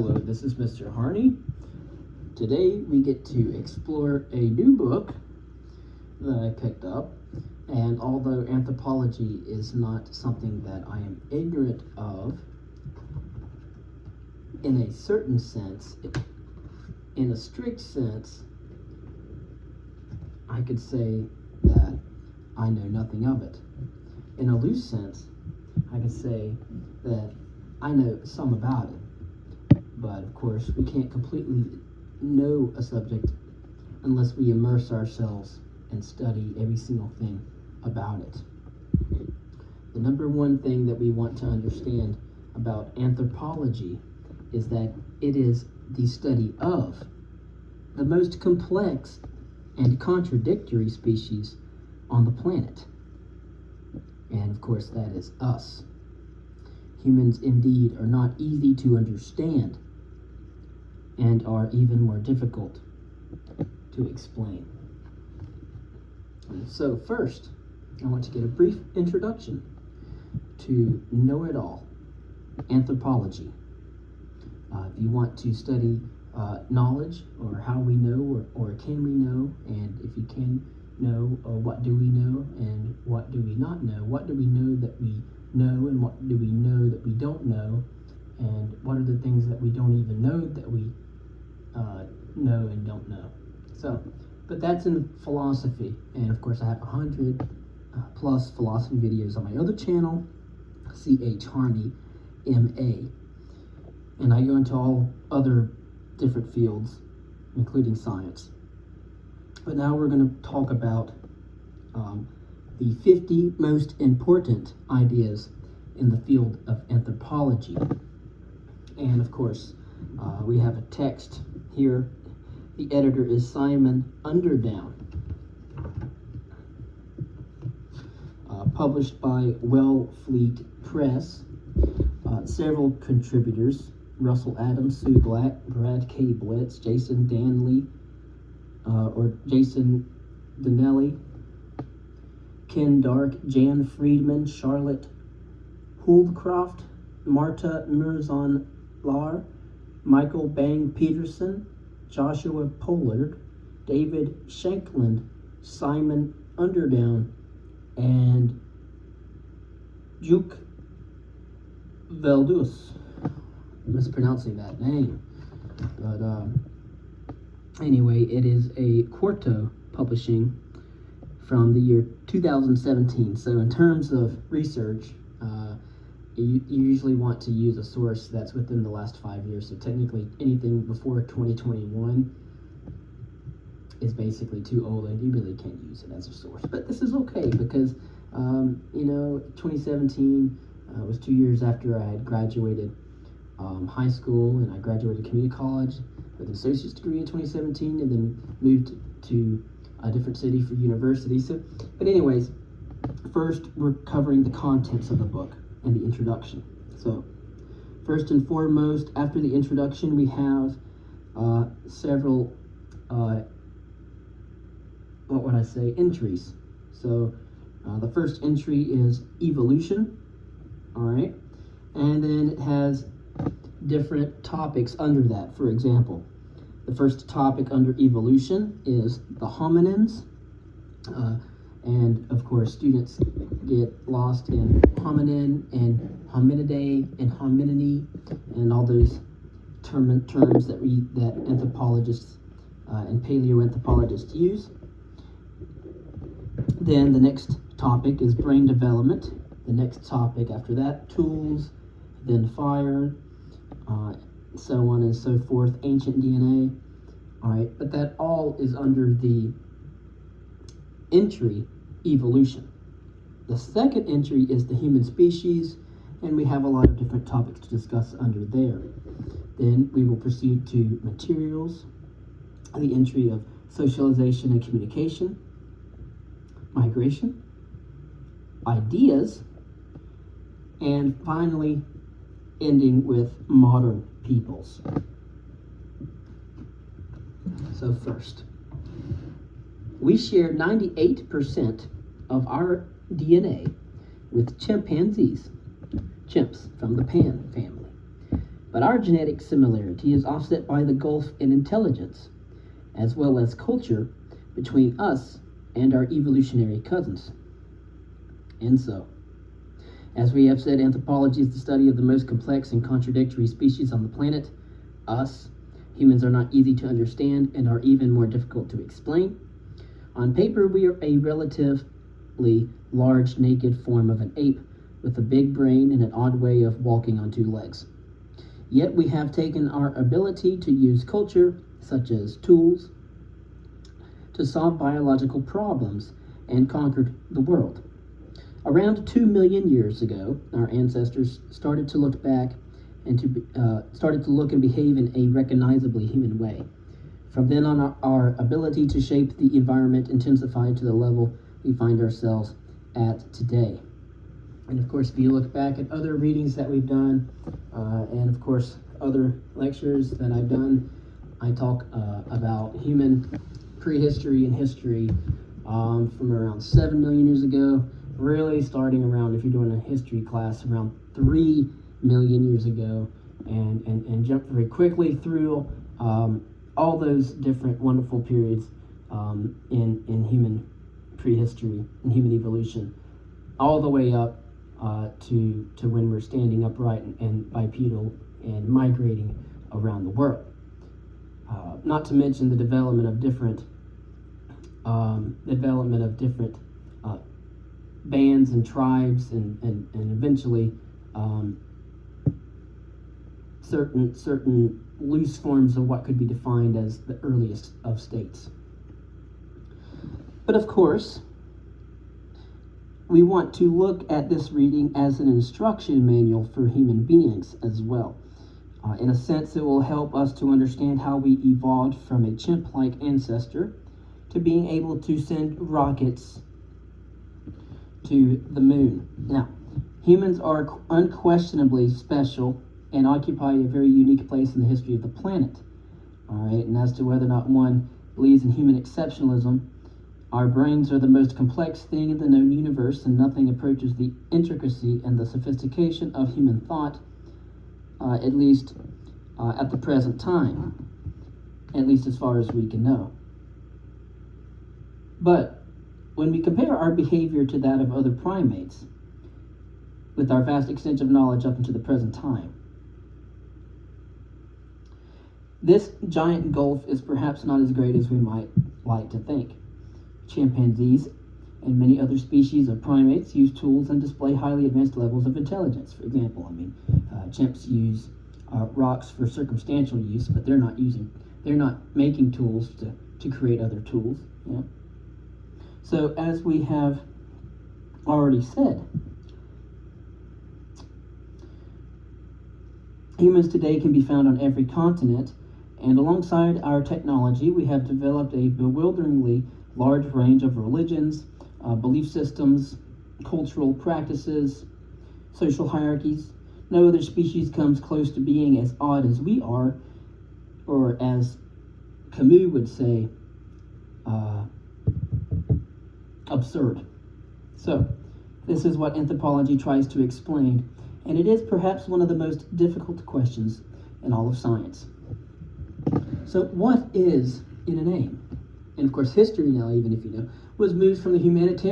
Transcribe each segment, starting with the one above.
Hello, this is Mr. Harney. Today we get to explore a new book that I picked up, and although anthropology is not something that I am ignorant of, in a certain sense, in a strict sense, I could say that I know nothing of it. In a loose sense, I could say that I know some about it. But of course, we can't completely know a subject unless we immerse ourselves and study every single thing about it. The number one thing that we want to understand about anthropology is that it is the study of the most complex and contradictory species on the planet. And of course, that is us. Humans indeed are not easy to understand and are even more difficult to explain. So first, I want to get a brief introduction to know-it-all, anthropology. If you want to study knowledge, or how we know, or can we know, and if you can know, what do we know, and what do we not know? What do we know that we know, and what do we know that we don't know? And what are the things that we don't even know that we know and don't know? So, but that's in philosophy, and of course I have 100 plus philosophy videos on my other channel, C.H. Harney, M.A. And I go into all other different fields, including science. But now we're going to talk about the 50 most important ideas in the field of anthropology. And of course, we have a text here. The editor is Simon Underdown. Published by Wellfleet Press. Several contributors: Russell Adams, Sue Black, Brad K. Blitz, Jason Danley, Jason Donnelly, Ken Dark, Jan Friedman, Charlotte Holdcroft, Marta Mirzon-Lar, Michael Bang Peterson, Joshua Pollard, David Shankland, Simon Underdown, and Juke Veldus. Mispronouncing that name. But anyway, it is a quarto publishing from the year 2017. So in terms of research, you usually want to use a source that's within the last 5 years. So technically anything before 2021 is basically too old, and you really can't use it as a source. But this is okay because, 2017 was 2 years after I had graduated high school, and I graduated community college with an associate's degree in 2017, and then moved to a different city for university. So, but anyways, first we're covering the contents of the book and the introduction. So first and foremost, after the introduction, we have several entries. So the first entry is evolution, all right, and then it has different topics under that. For example, the first topic under evolution is the hominins, and of course students get lost in hominin and hominidae and hominini and all those terms that anthropologists and paleoanthropologists use. Then the next topic is brain development. The next topic after that, tools, then fire, so on and so forth, ancient DNA. All right, but that all is under the entry evolution. The second entry is the human species, and we have a lot of different topics to discuss under there. Then we will proceed to materials, the entry of socialization and communication, migration, ideas, and finally ending with modern peoples. So first, we share 98% of our DNA with chimpanzees, chimps from the pan family. But our genetic similarity is offset by the gulf in intelligence, as well as culture, between us and our evolutionary cousins. And so, as we have said, anthropology is the study of the most complex and contradictory species on the planet. Us, humans, are not easy to understand and are even more difficult to explain. On paper, we are a relatively large, naked form of an ape with a big brain and an odd way of walking on two legs. Yet we have taken our ability to use culture, such as tools, to solve biological problems and conquered the world. Around 2 million years ago, our ancestors started to look back and started to look and behave in a recognizably human way. From then on, our ability to shape the environment intensified to the level we find ourselves at today. And of course, if you look back at other readings that we've done, and of course, other lectures that I've done, I talk about human prehistory and history from around 7 million years ago, really starting around, if you're doing a history class, around 3 million years ago, and jump very quickly through all those different wonderful periods in human prehistory and human evolution, all the way up to when we're standing upright and bipedal and migrating around the world. Not to mention the development of different bands and tribes, and eventually certain loose forms of what could be defined as the earliest of states. But of course, we want to look at this reading as an instruction manual for human beings as well. In a sense, it will help us to understand how we evolved from a chimp-like ancestor to being able to send rockets to the moon. Now, humans are unquestionably special and occupy a very unique place in the history of the planet. All right, and as to whether or not one believes in human exceptionalism, our brains are the most complex thing in the known universe, and nothing approaches the intricacy and the sophistication of human thought, at least at the present time, at least as far as we can know. But when we compare our behavior to that of other primates, with our vast extent of knowledge up until the present time, this giant gulf is perhaps not as great as we might like to think. Chimpanzees and many other species of primates use tools and display highly advanced levels of intelligence. For example, chimps use rocks for circumstantial use, but they're not making tools to create other tools. Yeah? So as we have already said, humans today can be found on every continent, and alongside our technology, we have developed a bewilderingly large range of religions, belief systems, cultural practices, social hierarchies. No other species comes close to being as odd as we are, or as Camus would say, absurd. So, this is what anthropology tries to explain, and it is perhaps one of the most difficult questions in all of science. So, what is in a name? And of course, history now, even if you know, was moved from the humanities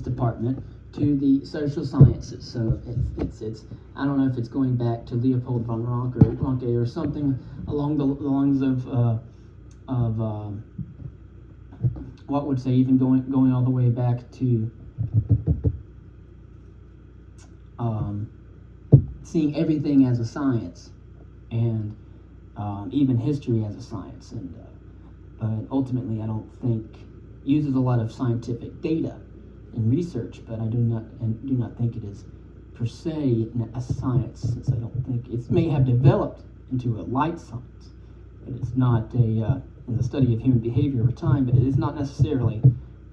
department to the social sciences. So it's I don't know if it's going back to Leopold von Ranke or something along the lines of what would say even going all the way back to seeing everything as a science, and even history as a science, and but ultimately I don't think uses a lot of scientific data and research, but I do not think it is per se a science, since I don't think it may have developed into a light science, but it's not in the study of human behavior over time, but it is not necessarily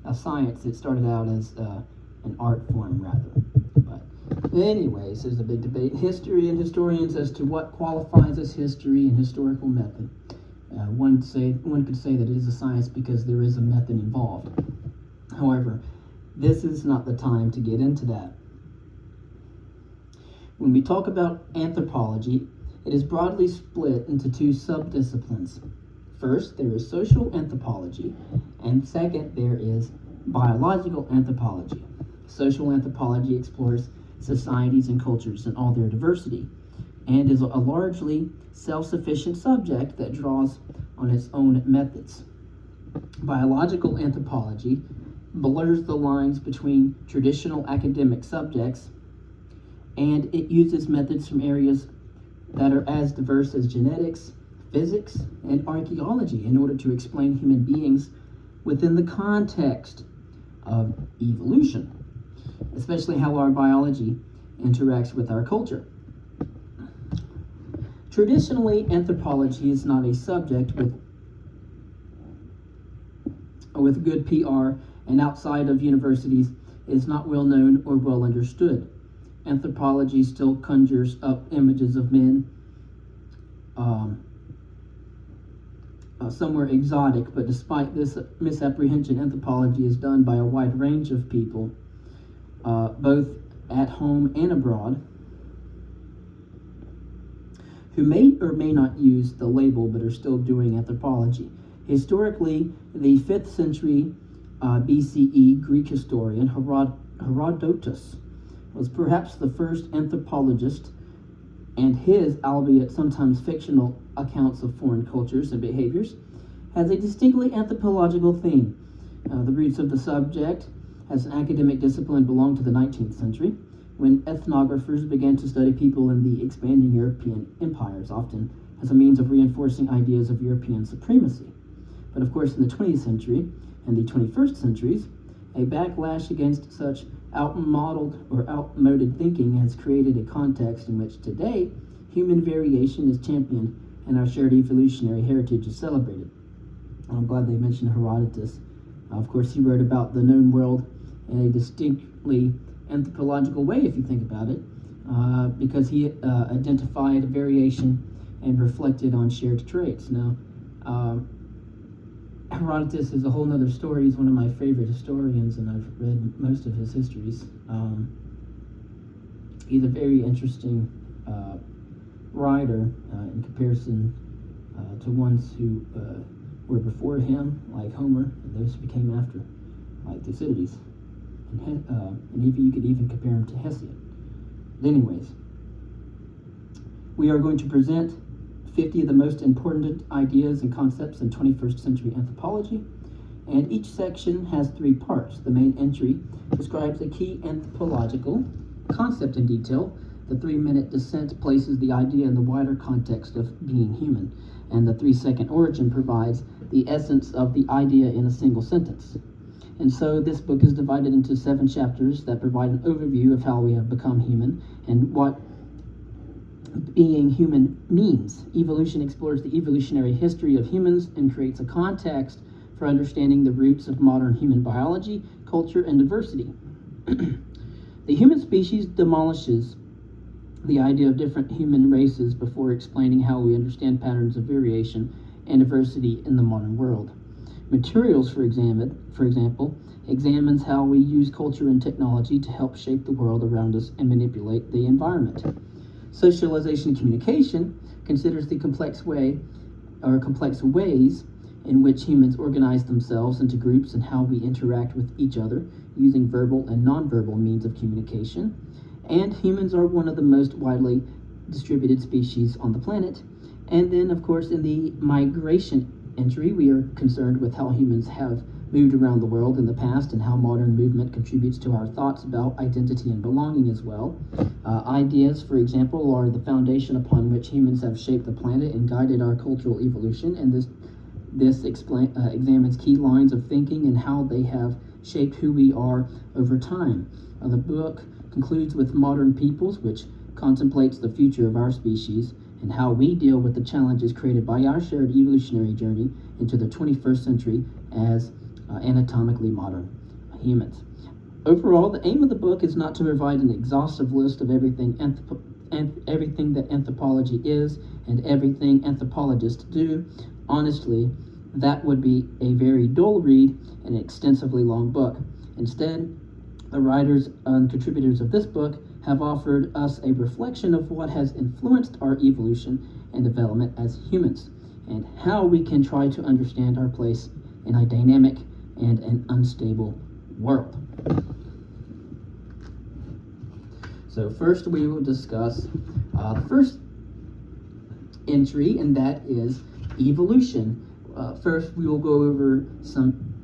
a science. It started out as an art form rather. But anyways, there's a big debate in history and historians as to what qualifies as history and historical method. One could say that it is a science because there is a method involved. However, this is not the time to get into that. When we talk about anthropology, it is broadly split into two subdisciplines. First, there is social anthropology, and second, there is biological anthropology. Social anthropology explores societies and cultures in all their diversity, and is a largely self-sufficient subject that draws on its own methods. Biological anthropology blurs the lines between traditional academic subjects, and it uses methods from areas that are as diverse as genetics, physics, and archaeology in order to explain human beings within the context of evolution, especially how our biology interacts with our culture. Traditionally, anthropology is not a subject with good PR, and outside of universities is not well known or well understood. Anthropology still conjures up images of men somewhere exotic, but despite this misapprehension, anthropology is done by a wide range of people, both at home and abroad, who may or may not use the label but are still doing anthropology. Historically, the 5th century BCE Greek historian Herodotus was perhaps the first anthropologist, and his, albeit sometimes fictional, accounts of foreign cultures and behaviors has a distinctly anthropological theme. The roots of the subject as an academic discipline belong to the 19th century, when ethnographers began to study people in the expanding European empires, often as a means of reinforcing ideas of European supremacy. But of course, in the 20th century and the 21st centuries, a backlash against such outmodeled or outmoded thinking has created a context in which today human variation is championed and our shared evolutionary heritage is celebrated. I'm glad they mentioned Herodotus. Of course, he wrote about the known world in a distinctly anthropological way, if you think about it, because he identified variation and reflected on shared traits. Now, Herodotus is a whole nother story. He's one of my favorite historians, and I've read most of his histories. He's a very interesting writer in comparison to ones who were before him, like Homer, and those who became after, like Thucydides. And even you could even compare him to Hesiod. But anyways, we are going to present 50 of the most important ideas and concepts in 21st century anthropology, and each section has 3 parts. The main entry describes a key anthropological concept in detail. The 3-minute descent places the idea in the wider context of being human, and the 3-second origin provides the essence of the idea in a single sentence. And so this book is divided into 7 chapters that provide an overview of how we have become human and what being human means. Evolution explores the evolutionary history of humans and creates a context for understanding the roots of modern human biology, culture, and diversity. The human species demolishes the idea of different human races before explaining how we understand patterns of variation and diversity in the modern world. Materials, for example, examines how we use culture and technology to help shape the world around us and manipulate the environment. Socialization and communication considers the complex ways in which humans organize themselves into groups and how we interact with each other using verbal and nonverbal means of communication. And humans are one of the most widely distributed species on the planet. And then, of course, in the migration entry, we are concerned with how humans have moved around the world in the past and how modern movement contributes to our thoughts about identity and belonging as well. Ideas, for example, are the foundation upon which humans have shaped the planet and guided our cultural evolution, and this examines key lines of thinking and how they have shaped who we are over time. The book concludes with Modern Peoples, which contemplates the future of our species and how we deal with the challenges created by our shared evolutionary journey into the 21st century as anatomically modern humans. Overall, the aim of the book is not to provide an exhaustive list of everything that anthropology is and everything anthropologists do. Honestly, that would be a very dull read and an extensively long book. Instead, the writers and contributors of this book have offered us a reflection of what has influenced our evolution and development as humans, and how we can try to understand our place in a dynamic and an unstable world. So first we will discuss the first entry, and that is evolution. First we will go over some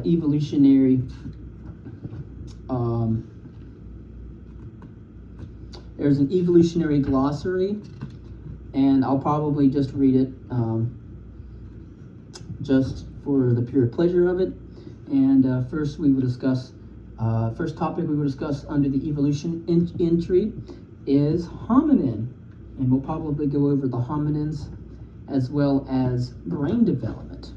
evolutionary there's an evolutionary glossary, and I'll probably just read it just for the pure pleasure of it. And first we will discuss first topic we will discuss under the evolution entry is hominin, and we'll probably go over the hominins as well as brain development.